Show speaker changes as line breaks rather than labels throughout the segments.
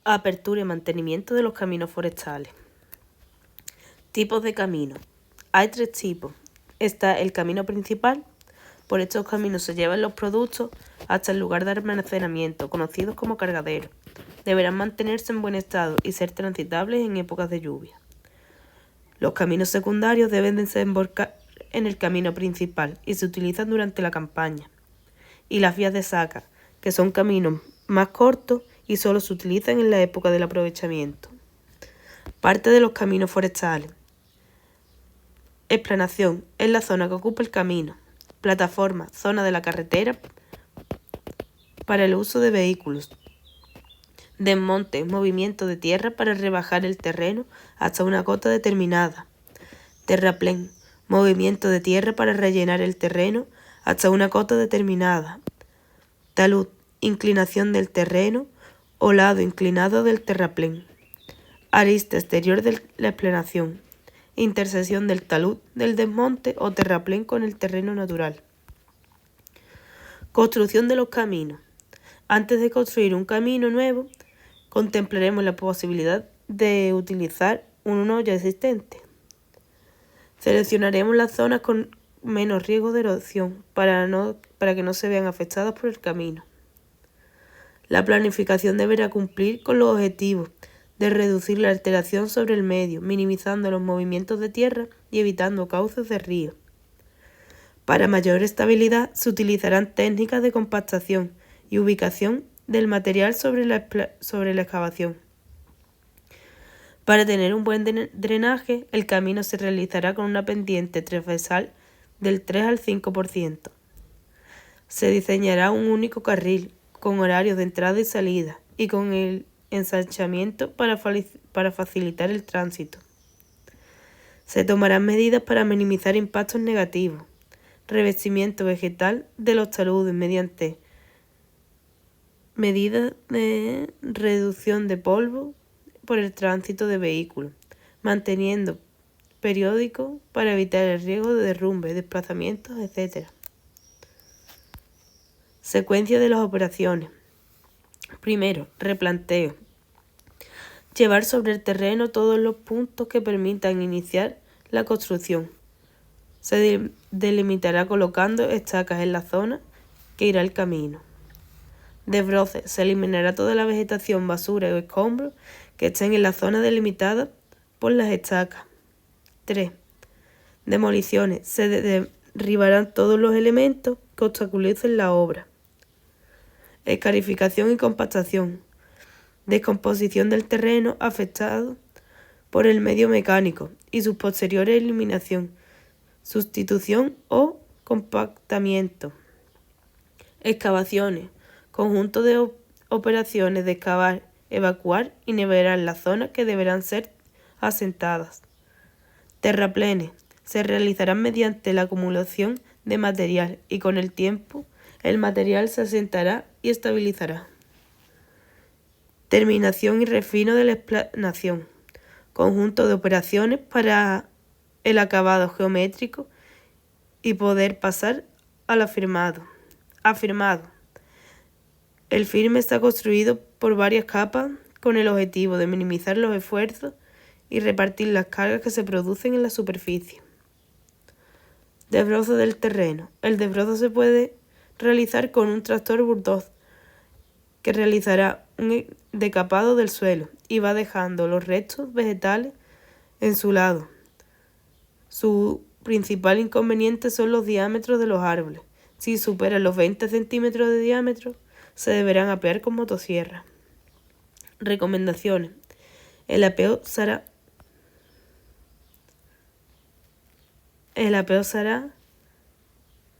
Apertura y mantenimiento de los caminos forestales. Tipos de caminos. Hay 3 tipos. Está el camino principal. Por estos caminos se llevan los productos hasta el lugar de almacenamiento, conocidos como cargaderos. Deberán mantenerse en buen estado y ser transitables en épocas de lluvia. Los caminos secundarios deben desembocar en el camino principal y se utilizan durante la campaña. Y las vías de saca, que son caminos más cortos y solo se utilizan en la época del aprovechamiento. Parte de los caminos forestales. Explanación, es la zona que ocupa el camino. Plataforma, zona de la carretera para el uso de vehículos. Desmonte, movimiento de tierra para rebajar el terreno hasta una cota determinada. Terraplén, movimiento de tierra para rellenar el terreno hasta una cota determinada. Talud, inclinación del terreno o lado inclinado del terraplén. Arista exterior de la explanación. Intersección del talud, del desmonte o terraplén con el terreno natural. Construcción de los caminos. Antes de construir un camino nuevo, contemplaremos la posibilidad de utilizar uno ya existente. Seleccionaremos las zonas con menos riesgo de erosión para que no se vean afectadas por el camino. La planificación deberá cumplir con los objetivos de reducir la alteración sobre el medio, minimizando los movimientos de tierra y evitando cauces de río. Para mayor estabilidad se utilizarán técnicas de compactación y ubicación del material sobre la excavación. Para tener un buen drenaje, el camino se realizará con una pendiente transversal del 3 al 5%. Se diseñará un único carril, con horarios de entrada y salida, y con el ensanchamiento para facilitar el tránsito. Se tomarán medidas para minimizar impactos negativos. Revestimiento vegetal de los taludes mediante medidas de reducción de polvo por el tránsito de vehículos, manteniendo periódico para evitar el riesgo de derrumbe, desplazamientos, etc. Secuencia de las operaciones. Primero, replanteo. Llevar sobre el terreno todos los puntos que permitan iniciar la construcción. Se delimitará colocando estacas en la zona que irá el camino. Desbroce. Se eliminará toda la vegetación, basura o escombros que estén en la zona delimitada por las estacas. 3. Demoliciones. Se derribarán todos los elementos que obstaculicen la obra. Escarificación y compactación. Descomposición del terreno afectado por el medio mecánico y su posterior eliminación, sustitución o compactamiento. Excavaciones. Conjunto de operaciones de excavar, evacuar y nivelar las zonas que deberán ser asentadas. Terraplenes. Se realizarán mediante la acumulación de material y con el tiempo el material se asentará y estabilizará. Terminación y refino de la explanación. Conjunto de operaciones para el acabado geométrico y poder pasar al afirmado. Afirmado. El firme está construido por varias capas con el objetivo de minimizar los esfuerzos y repartir las cargas que se producen en la superficie. Desbrozo del terreno. El desbrozo se puede realizar con un tractor bulldozer que realizará un decapado del suelo y va dejando los restos vegetales en su lado. Su principal inconveniente son los diámetros de los árboles. Si superan los 20 centímetros de diámetro, se deberán apear con motosierra. Recomendaciones. El apeo será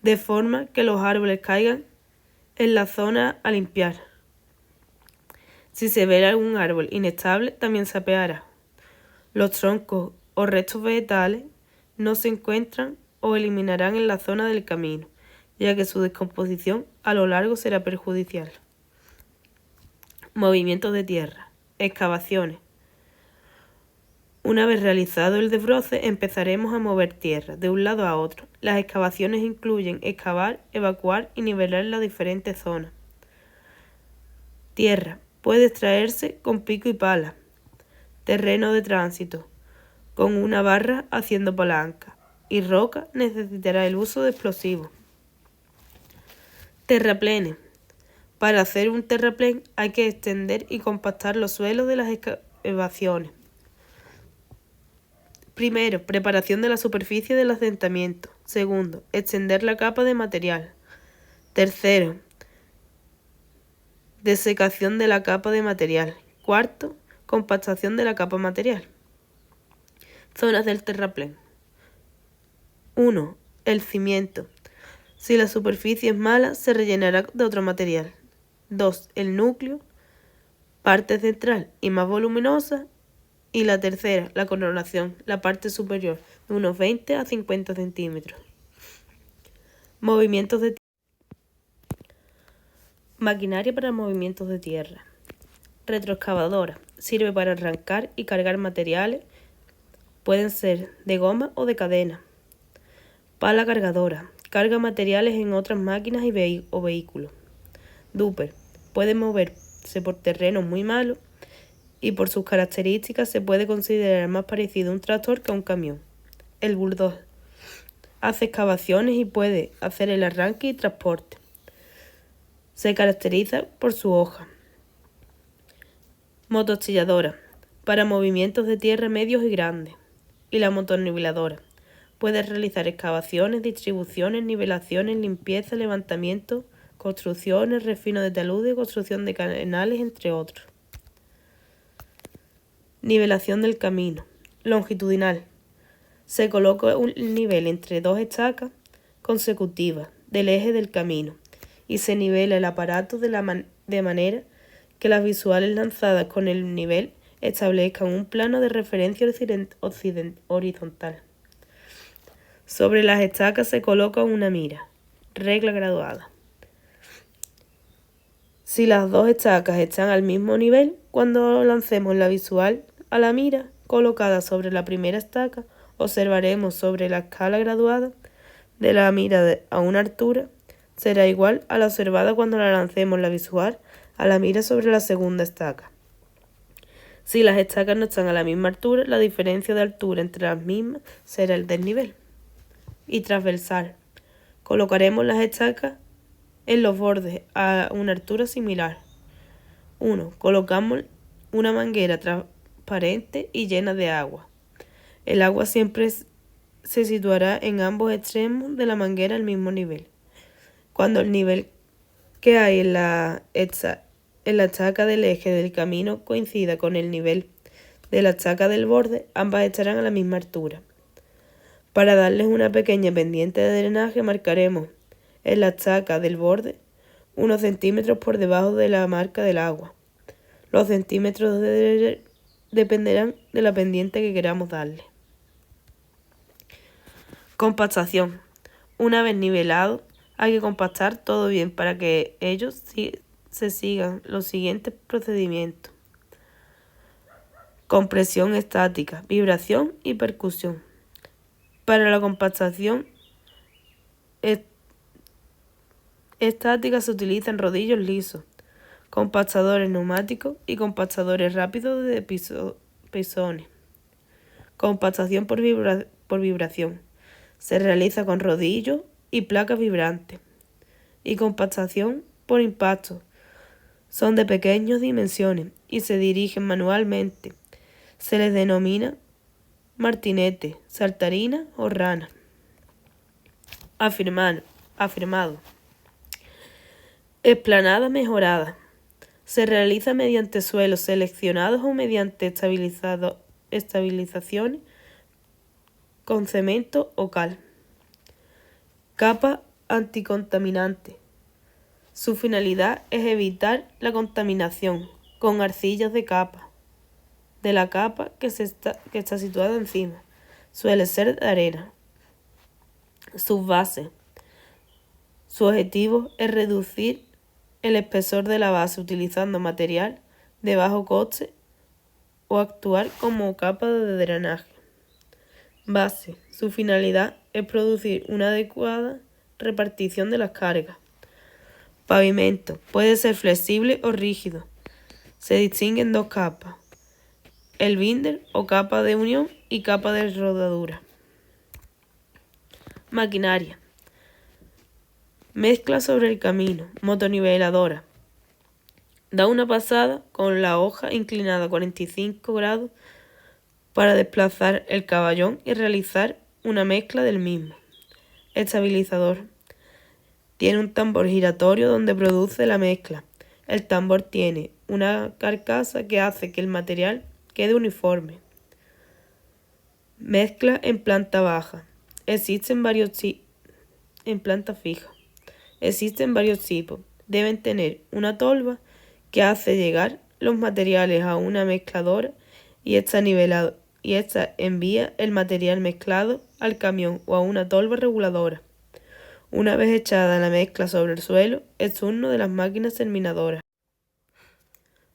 de forma que los árboles caigan en la zona a limpiar. Si se ve algún árbol inestable, también se apeará. Los troncos o restos vegetales no se encuentran o eliminarán en la zona del camino, ya que su descomposición a lo largo será perjudicial. Movimientos de tierra. Excavaciones. Una vez realizado el desbroce, empezaremos a mover tierra de un lado a otro. Las excavaciones incluyen excavar, evacuar y nivelar las diferentes zonas. Tierra. puede extraerse con pico y pala. Terreno de tránsito, con una barra haciendo palanca. Y roca necesitará el uso de explosivos. Terraplenes. Para hacer un terraplén hay que extender y compactar los suelos de las excavaciones. Primero, preparación de la superficie del asentamiento. Segundo, extender la capa de material. Tercero, desecación de la capa de material. Cuarto, compactación de la capa material. Zonas del terraplén. 1. El cimiento. Si la superficie es mala, se rellenará de otro material. 2. El núcleo, parte central y más voluminosa. Y la tercera, la coronación, la parte superior, de unos 20 a 50 centímetros. Movimientos de maquinaria para movimientos de tierra. Retroexcavadora. Sirve para arrancar y cargar materiales. Pueden ser de goma o de cadena. Pala cargadora. Carga materiales en otras máquinas o vehículos. Duper. Puede moverse por terrenos muy malos y por sus características se puede considerar más parecido a un tractor que a un camión. El bulldozer. Hace excavaciones y puede hacer el arranque y transporte. Se caracteriza por su hoja. Motochilladora. Para movimientos de tierra medios y grandes. Y la motorniveladora. Puede realizar excavaciones, distribuciones, nivelaciones, limpieza, levantamiento, construcciones, refino de taludes, construcción de canales, entre otros. Nivelación del camino. Longitudinal. Se coloca un nivel entre dos estacas consecutivas del eje del camino y se nivela el aparato de manera que las visuales lanzadas con el nivel establezcan un plano de referencia horizontal. Sobre las estacas se coloca una mira. Regla graduada. Si las dos estacas están al mismo nivel, cuando lancemos la visual a la mira colocada sobre la primera estaca, observaremos sobre la escala graduada de la mira a una altura será igual a la observada cuando la lancemos la visual a la mira sobre la segunda estaca. Si las estacas no están a la misma altura, la diferencia de altura entre las mismas será el desnivel. Y transversal. Colocaremos las estacas en los bordes a una altura similar. 1. Colocamos una manguera transparente y llena de agua. El agua siempre se situará en ambos extremos de la manguera al mismo nivel. Cuando el nivel que hay en la estaca del eje del camino coincida con el nivel de la estaca del borde, ambas estarán a la misma altura. Para darles una pequeña pendiente de drenaje, marcaremos en la estaca del borde unos centímetros por debajo de la marca del agua. Los centímetros dependerán de la pendiente que queramos darle. Compactación. Una vez nivelado, hay que compactar todo bien para que ellos se sigan los siguientes procedimientos. Compresión estática, vibración y percusión. Para la compactación estática se utilizan rodillos lisos, compactadores neumáticos y compactadores rápidos de pisones. Compactación por vibración. Se realiza con rodillos y placas vibrantes. Y compactación por impacto. Son de pequeñas dimensiones y se dirigen manualmente. Se les denomina martinete, saltarina o rana. Afirmado. Explanada mejorada. Se realiza mediante suelos seleccionados o mediante estabilizaciones con cemento o cal. Capa anticontaminante. Su finalidad es evitar la contaminación con arcillas de la capa que está situada encima. Suele ser de arena. Sus bases. Su objetivo es reducir el espesor de la base utilizando material de bajo coste o actuar como capa de drenaje. Base. Su finalidad es producir una adecuada repartición de las cargas. Pavimento. Puede ser flexible o rígido. Se distinguen dos capas: el binder o capa de unión y capa de rodadura. Maquinaria. Mezcla sobre el camino, motoniveladora. Da una pasada con la hoja inclinada a 45 grados para desplazar el caballón y realizar una mezcla del mismo. Estabilizador. Tiene un tambor giratorio donde produce la mezcla. El tambor tiene una carcasa que hace que el material quede uniforme. Mezcla en planta baja. En planta fija. Existen varios tipos. Deben tener una tolva que hace llegar los materiales a una mezcladora y esta envía el material mezclado al camión o a una tolva reguladora. Una vez echada la mezcla sobre el suelo, es turno de las máquinas terminadoras.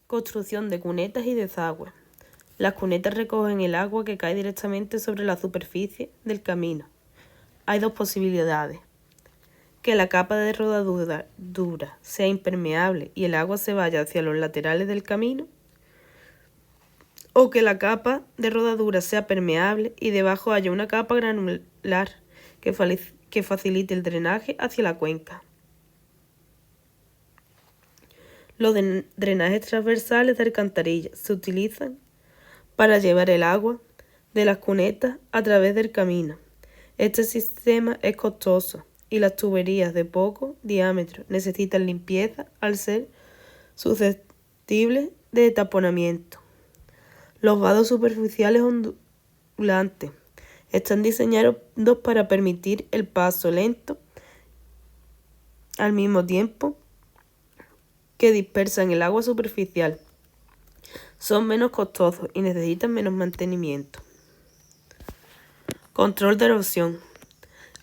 Construcción de cunetas y desagües. Las cunetas recogen el agua que cae directamente sobre la superficie del camino. Hay dos posibilidades: que la capa de rodadura sea impermeable y el agua se vaya hacia los laterales del camino, o que la capa de rodadura sea permeable y debajo haya una capa granular que facilite el drenaje hacia la cuenca. Los drenajes transversales de alcantarilla se utilizan para llevar el agua de las cunetas a través del camino. Este sistema es costoso y las tuberías de poco diámetro necesitan limpieza al ser susceptibles de taponamiento. Los vados superficiales ondulantes están diseñados para permitir el paso lento al mismo tiempo que dispersan el agua superficial. Son menos costosos y necesitan menos mantenimiento. Control de erosión.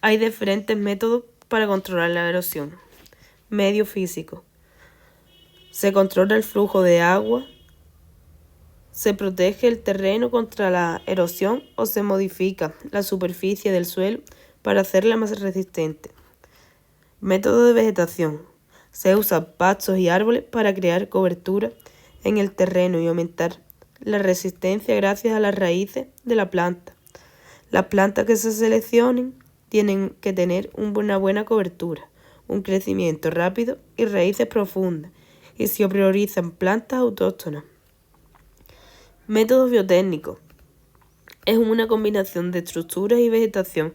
Hay diferentes métodos para controlar la erosión. Medio físico. Se controla el flujo de agua, se protege el terreno contra la erosión o se modifica la superficie del suelo para hacerla más resistente. Método de vegetación. Se usan pastos y árboles para crear cobertura en el terreno y aumentar la resistencia gracias a las raíces de la planta. Las plantas que se seleccionen tienen que tener una buena cobertura, un crecimiento rápido y raíces profundas, y se priorizan plantas autóctonas. Métodos biotécnicos. Es una combinación de estructuras y vegetación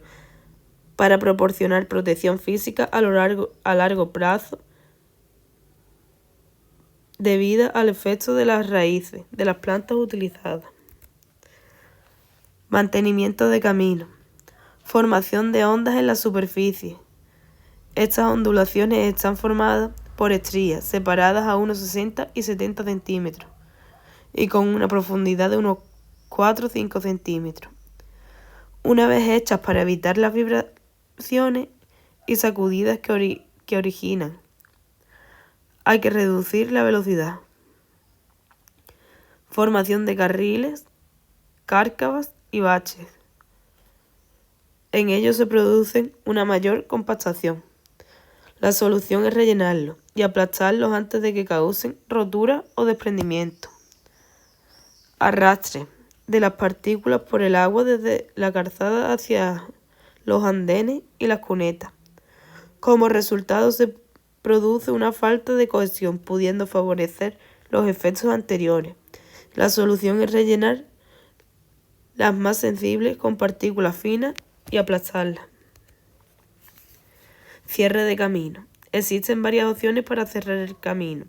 para proporcionar protección física a largo plazo debido al efecto de las raíces de las plantas utilizadas. Mantenimiento de camino. Formación de ondas en la superficie. Estas ondulaciones están formadas por estrías separadas a unos 60 y 70 centímetros y con una profundidad de unos 4 o 5 centímetros. Una vez hechas para evitar las vibraciones y sacudidas que originan, hay que reducir la velocidad. Formación de carriles, cárcavas y baches. En ellos se produce una mayor compactación. La solución es rellenarlos y aplastarlos antes de que causen rotura o desprendimiento. Arrastre de las partículas por el agua desde la calzada hacia los andenes y las cunetas. Como resultado se produce una falta de cohesión, pudiendo favorecer los efectos anteriores. La solución es rellenar las más sensibles con partículas finas y aplastarlas. Cierre de camino. Existen varias opciones para cerrar el camino.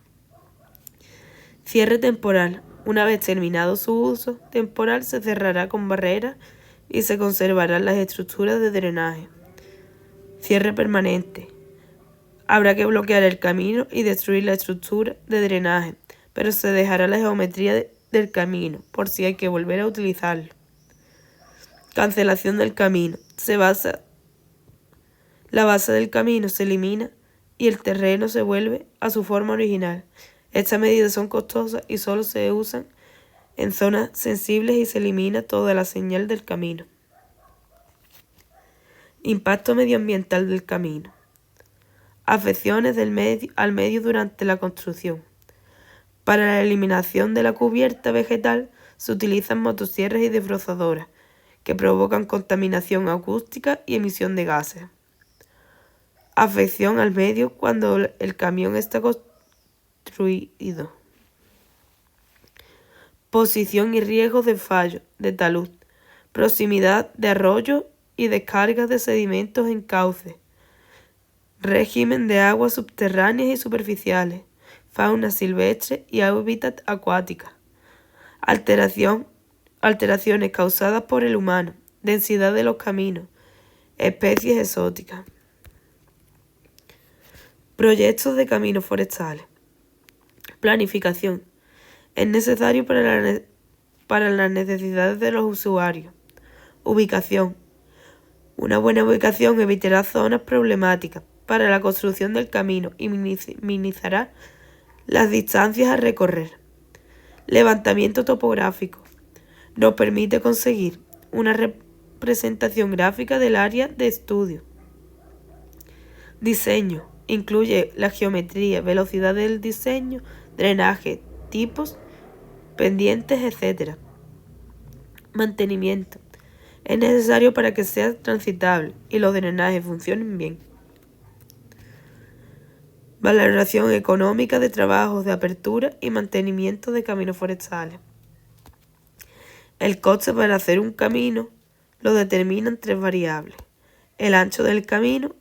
Cierre temporal. Una vez terminado su uso temporal, se cerrará con barreras y se conservarán las estructuras de drenaje. Cierre permanente. Habrá que bloquear el camino y destruir la estructura de drenaje, pero se dejará la geometría del camino por si hay que volver a utilizarlo. Cancelación del camino. La base del camino se elimina y el terreno se vuelve a su forma original. Estas medidas son costosas y solo se usan en zonas sensibles y se elimina toda la señal del camino. Impacto medioambiental del camino. Afecciones al medio durante la construcción. Para la eliminación de la cubierta vegetal se utilizan motosierras y desbrozadoras, que provocan contaminación acústica y emisión de gases. Afección al medio cuando el camión está construido. Posición y riesgo de fallo de talud. Proximidad de arroyos y descargas de sedimentos en cauces. Régimen de aguas subterráneas y superficiales. Fauna silvestre y hábitat acuática. Alteraciones causadas por el humano. Densidad de los caminos. Especies exóticas. Proyectos de caminos forestales. Planificación. Es necesario para las necesidades de los usuarios. Ubicación. Una buena ubicación evitará zonas problemáticas para la construcción del camino y minimizará las distancias a recorrer. Levantamiento topográfico. Nos permite conseguir una representación gráfica del área de estudio. Diseño. Incluye la geometría, velocidad del diseño, drenaje, tipos, pendientes, etc. Mantenimiento. Es necesario para que sea transitable y los drenajes funcionen bien. Valoración económica de trabajos de apertura y mantenimiento de caminos forestales. El coste para hacer un camino lo determinan 3 variables: el ancho del camino,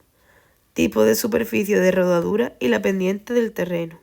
tipo de superficie de rodadura y la pendiente del terreno.